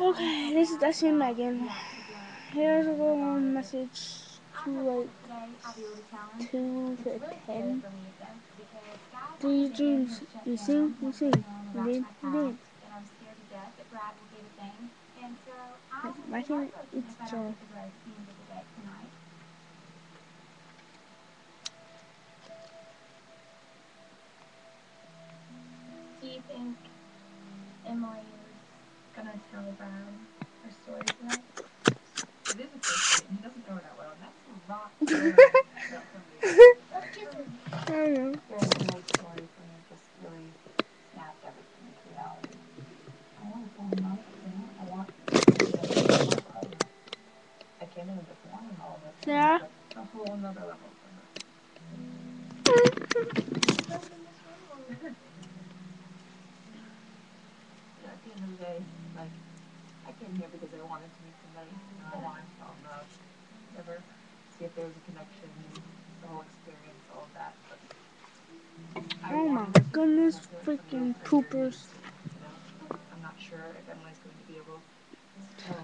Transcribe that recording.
Okay, this is Dusty and Megan. Here's a little message to like 2 to 10. Do you dreams? You sing, you sing. You dance, you dance. My favorite it's Joe. Do you think Emily is gonna tell Brad her story tonight? It is a first date, and he doesn't know her that well, and that's a lot to learn about somebody. I don't know. Hearing Emily's story for me just really snapped everything into reality. I want to fall in love, I want relationship, I want a partner. I can't even perform in all of those things, Yeah. but it's a whole another level for her. At the end of the day, like, I came here because I wanted to meet somebody, I wanted to fall in love, whatever, see if there was a connection, the whole experience, all of that, but I Oh my wanted to, but I goodness, can't do it until we freaking are here in poopers. DC, I'm not sure if Emily's going to be able to tell